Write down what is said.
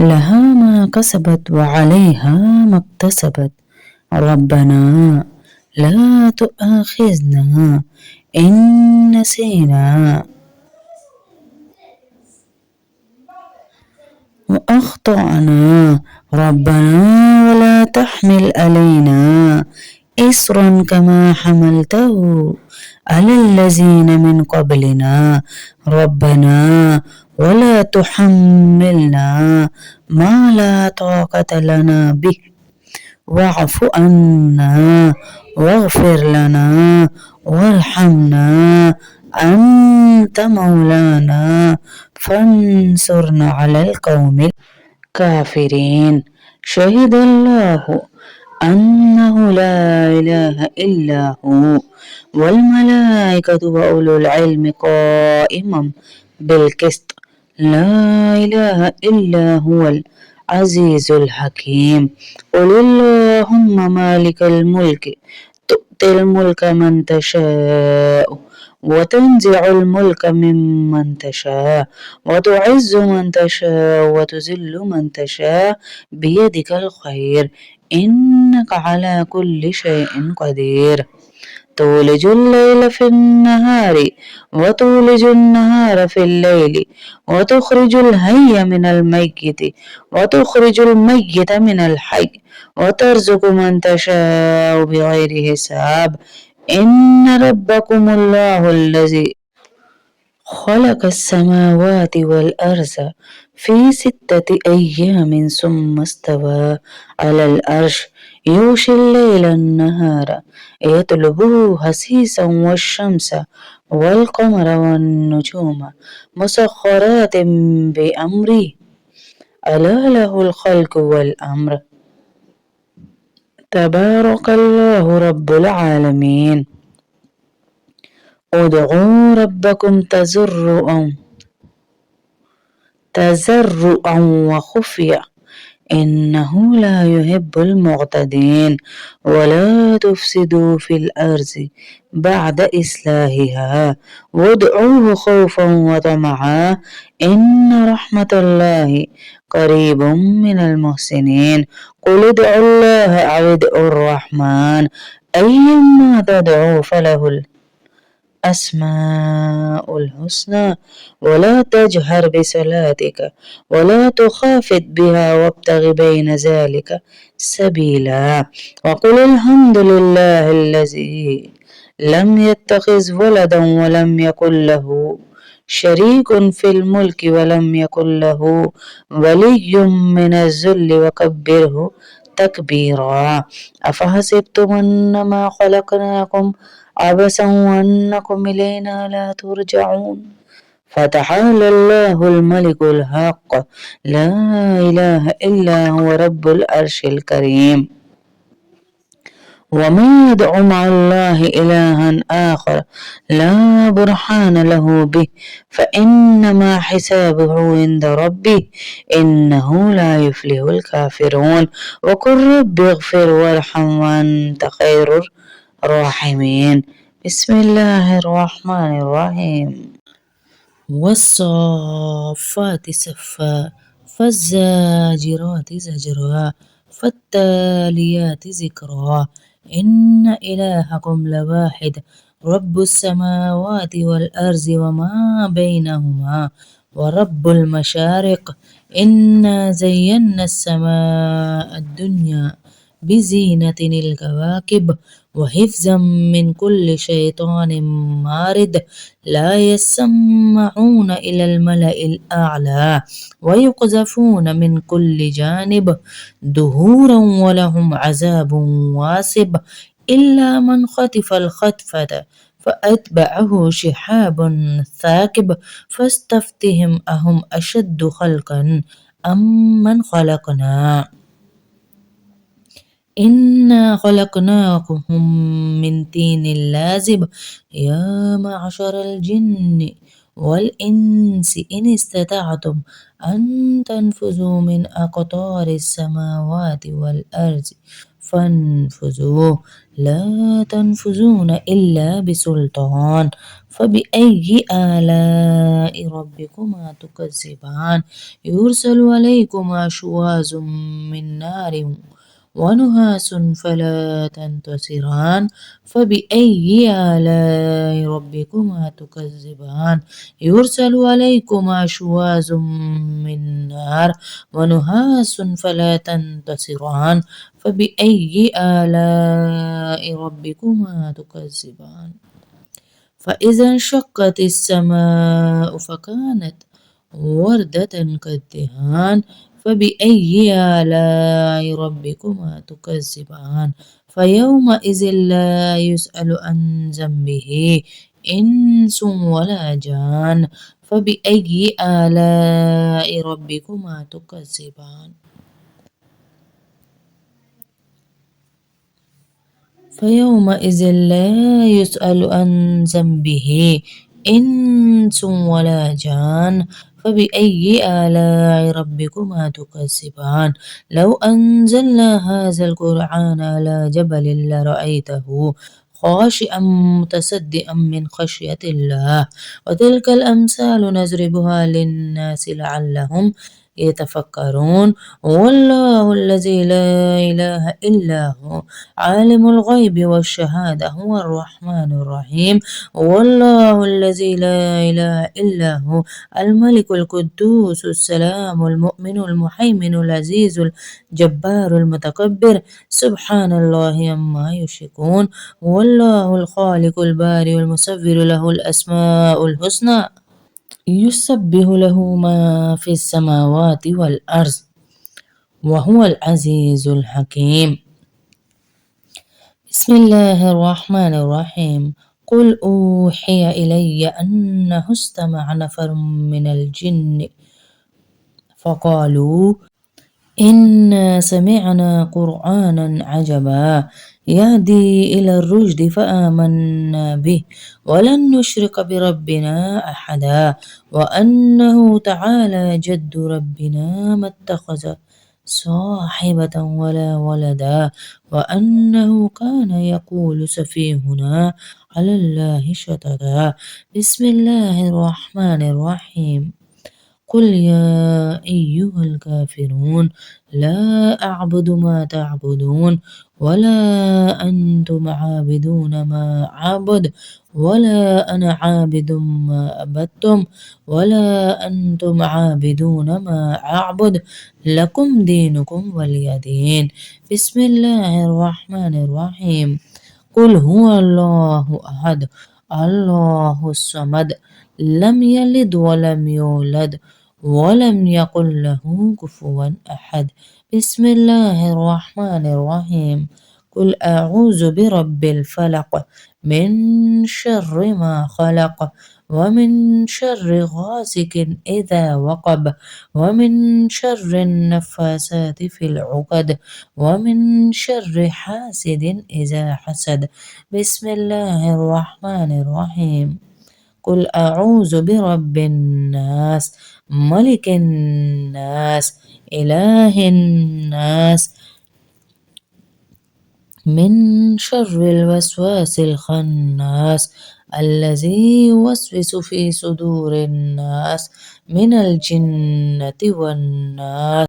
لها ما كسبت وعليها ما اكتسبت. ربنا لا تؤاخذنا إن نسينا وأخطأنا. ربنا ولا تحمل علينا إصرا كما حملته على الذين من قبلنا. ربنا ولا تحملنا ما لا طاقة لنا به واعف عنا واغفر لنا وارحمنا أنت مولانا فانصرنا على القوم الكافرين. شهد الله أنه لا إله إلا هو والملائكة وأولو العلم قائما بالقسط. لا إله إلا هو العزيز الحكيم. قل اللهم مالك الملك تؤتي الملك من تشاء وتنزع الملك ممن تشاء وتعز من تشاء وتذل من تشاء بيدك الخير إنك على كل شيء قدير. تولج الليل في النهار وتولج النهار في الليل وتخرج الحي من الميت وتخرج الميت من الحي وترزق من تشاء بغير حساب. إن ربكم الله الذي خلق السماوات والأرض في 6 أيام ثم استوى على العرش يغشي الليل النهار يطلبه حثيثا والشمس والقمر والنجوم مسخرات بأمره ألا له الخلق والأمر. تبارك الله رب العالمين. ادعوا ربكم تزرعا وخفيا إنه لا يحب المعتدين. ولا تفسدوا في الأرض بعد إصلاحها وادعوه خوفا وطمعا إن رحمة الله قريب من المحسنين. قل ادعوا الله أو ادعوا الرحمن أيما تدعوا فله الأسماء الحسنى. ولا تجهر بصلاتك ولا تخافت بها وابتغ بين ذلك سبيلا. وقل الحمد لله الذي لم يتخذ ولدا ولم يكن له شريك في الملك ولم يكن له ولي من الذل وكبره تكبيرا. أفحسبتم أنما خلقناكم عبثا وأنكم إلينا لا ترجعون. فتعالى الله الملك الحق لا إله إلا هو رب العرش الكريم. ومن يدع مع الله إلها آخر لا برهان له به فإنما حسابه عند ربه إنه لا يفلح الكافرون. وقل رب اغفر وارحم وأنت خير الراحمين. بسم الله الرحمن الرحيم. والصافات صفا فالزاجرات زجرا فالتاليات ذكرا إن إلهكم لواحد رب السماوات والأرض وما بينهما ورب المشارق. إنا زينا السماء الدنيا بزينة الكواكب وحفظا من كل شيطان مارد. لا يسمعون إلى الملأ الأعلى ويقذفون من كل جانب دهورا ولهم عذاب واسب. إلا من خطف الخطفة فأتبعه شهاب ثاقب فاستفتهم أهم أشد خلقا أم من خلقنا. إنا خلقناكم من طين لازب. يا معشر الجن والإنس إن استطعتم أن تنفذوا من أقطار السماوات والأرض فانفذوا لا تنفذون إلا بسلطان فبأي آلاء ربكما تكذبان يرسل عليكما شواظ من نار ونحاس فلا تنتصران فبأي آلاء ربكما تكذبان يرسل عليكما شواظ من نار ونحاس فلا تنتصران فبأي آلاء ربكما تكذبان فإذا انشقت السماء فكانت وردة كالدهان فبأي آلاء ربكما تكذبان فيومئذ لا يسأل عن ذنبه إنس ولا جان فبأي آلاء ربكما تكذبان فيومئذ لا يسأل عن ذنبه إنس ولا جان فبأي آلاء ربكما تكذبان لو أنزلنا هذا القرآن على جبل لرأيته خاشعا متصدعا من خشية الله وتلك الأمثال نضربها للناس لعلهم يتفكرون والله الذي لا إله إلا هو عالم الغيب والشهادة هو الرحمن الرحيم والله الذي لا إله إلا هو الملك القدوس السلام المؤمن المهيمن العزيز الجبار المتكبر سبحان الله عما يشركون والله الخالق البارئ المصور له الأسماء الحسنى يسبح له ما في السماوات والأرض وهو العزيز الحكيم بسم الله الرحمن الرحيم قل أوحي إلي أنه استمع نفر من الجن فقالوا إنا سمعنا قرآنا عجبا يهدي إلى الرشد فآمنا به ولن نشرك بربنا أحدا وأنه تعالى جد ربنا ما اتخذ صاحبة ولا ولدا وأنه كان يقول سفيهنا على الله شططا بسم الله الرحمن الرحيم قل يا أيها الكافرون لا أعبد ما تعبدون ولا أنتم عابدون ما أعبد ولا أنا عابد ما عبدتم ولا أنتم عابدون ما أعبد لكم دينكم ولي دين بسم الله الرحمن الرحيم قل هو الله أحد الله الصمد لم يلد ولم يولد ولم يكن له كفوا أحد بسم الله الرحمن الرحيم قل أعوذ برب الفلق من شر ما خلق ومن شر غاسق إذا وقب ومن شر النفاسات في العقد ومن شر حاسد إذا حسد بسم الله الرحمن الرحيم قل أعوذ برب الناس ملك الناس إله الناس من شر الوسواس الخناس الذي يوسوس في صدور الناس من الجنة والناس